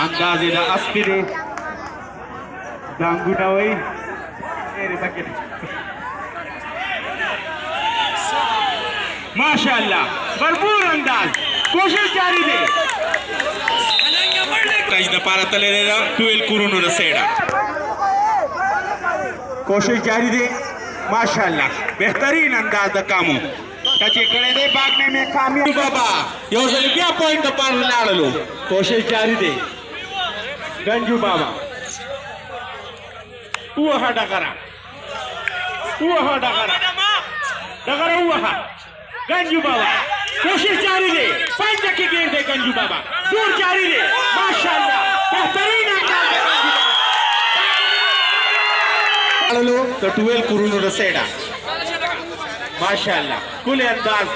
अंदाजे दा अस्पिरे गांगुटा वही मेरे बकेट माशाअल्लाह भरपूर अंदाज कोशिश जारी दे काजदा पारा तले रे 12 कुरुनु रसेड़ा कोशिश जारी दे माशाअल्लाह बेहतरीन अंदाज दा कामू टचे करे दे भागने में कामयाब बाबा योजली क्या पॉइंट पार लाडलो कोशिश जारी दे गंजू बाबा उहा डगरा उहा गंजू बाबा कोशिश जारी दे 5 की गेंद दे गंजू बाबा दूर जारी दे माशाअल्लाह बेहतरीन अंदाज लाडलो तो 12 कुरुनु रसेड़ा माशाअल्लाह कुल अंदाज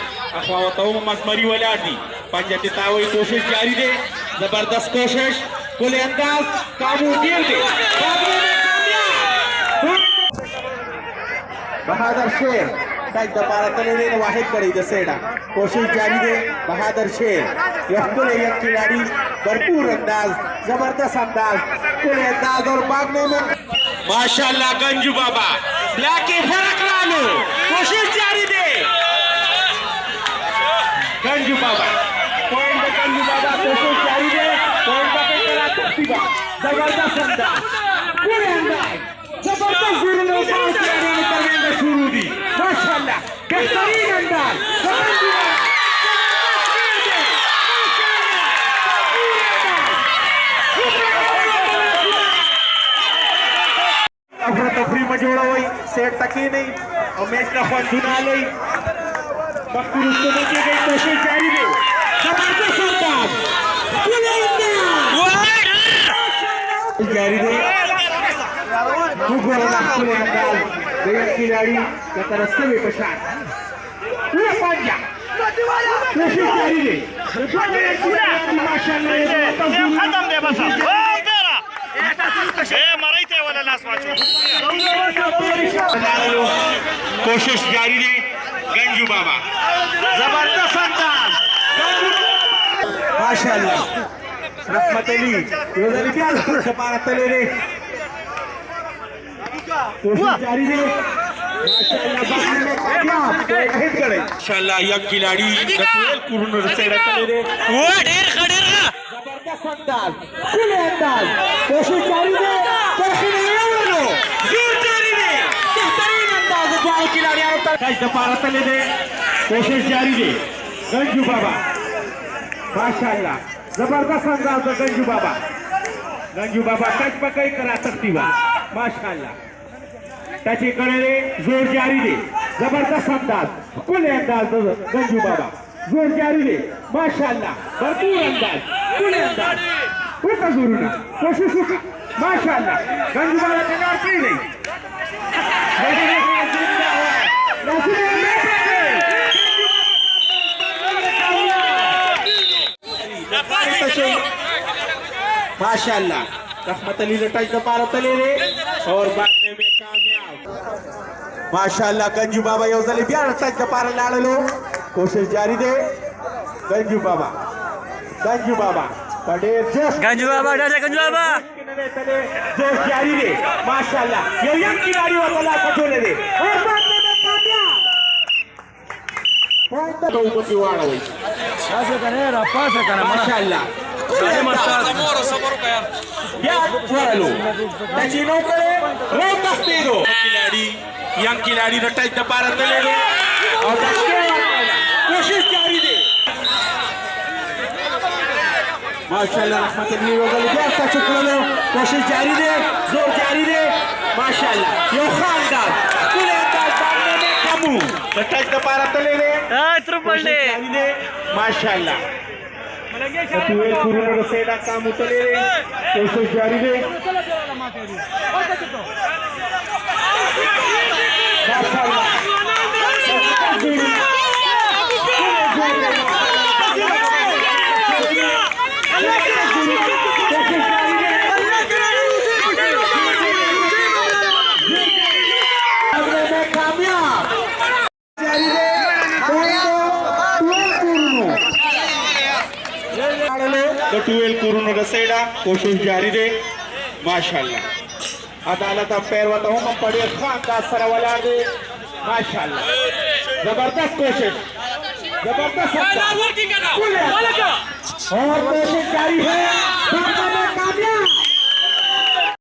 अखवातो मसमरी वाला दी पंजती तावई कोशिश जारी दे जबरदस्त कोशिश कुल अंदाज काबू गिर दे बहादुर शेर टाइप दबारा तले दे वाहिद करी दसेड़ा कोशिश जारी दे बहादुर शेर यह खिलाड़ी भरपूर अंदाज जबरदस्त अंदाज कुल अंदाज और भागने में माशाअल्लाह गंजू बाबा लाके फर्क ला लो कोशिश जारी दे गंजू बाबा पॉइंट गंजू बाबा कोशिश जारी दे पॉइंट पे करा सकती बा जबरदस्त अंदाज पूरे अंदाज जबरदस्त शुरू में पास करने का शुरू दी माशाअल्लाह बेहतरीन अंदाज तफरी में जोड़ा हुई सेट तक ही नहीं और मैच का फल चुना ली मकबूल उसको की गई कोशिश जारी है जबरदस्त अंदाज जारी है खिलाड़ी का तरफ से भी पछाड़ पूरा पंजा कोशिश जारी है खत्म दे बस मराइते वाला लास्ट मैच कोशिश जारी है गंजू बाबा जबरदस्त अंदाज माशाअल्लाह रहमत अली योजली क्या पारा तले रे कोशिश जारी है माशाअल्लाह यह खिलाड़ी कुरुन रसेड़ा तले रे वो ढेर खड़ेर जबरदस्त अंदाज फुल अंदाज कोशिश जारी है जोर जारी है बेहतरीन अंदाज जाए खिलाड़ी आवता है पारा तले दे कोशिश जारी है गंजू बाबा माशाअल्लाह जबरदस्त अंदाज गंजू बाबा टच पकड़ करा सकती बा माशाअल्लाह टच करे जोर जारी दे जबरदस्त अंदाज कुल अंदाज गंजू बाबा जोर जारी दे माशाअल्लाह भरपूर अंदाज कुल अंदाज उठा जोरू ना कोशिश माशाअल्लाह गंजू बाबा कनार की नहीं माशाअल्लाह रहमत अली टच दबारा तले रे और भागने में कामयाब माशाअल्लाह गंजू बाबा योजली बियार टच दबारा लाडलो कोशिश जारी दे गंजू बाबा कड़े जोश गंजू बाबा जोश जारी दे माशाअल्लाह ये यंग खिलाड़ी वाला कटोले दे और भागने में कामयाब पॉइंट तो ऊपर वाला हुई माशाअल्लाह खिलाड़ी यंग खिलाड़ी टच दबारा तले रे और कोशिश जारी दे माशाअल्लाह रहमत अली कोशिश जारी दे जोर जारी दे माशाअल्लाह यो खानदान पूरे अंदाज भागने में काबू टच दबारा तले रे जारी दे माशाअल्लाह कुरुन सेड़ा काम उतले रे कोशिश जारी दे माशाअल्लाह तो 12 कुरुन रसेड़ा कोशिश जारी दे माशाल्लाह अदालत पैर बताओ मैं पड़े खान का सरवला दे माशाल्लाह जबरदस्त कोशिश जबरदस्त और कोशिश जारी है कामयाब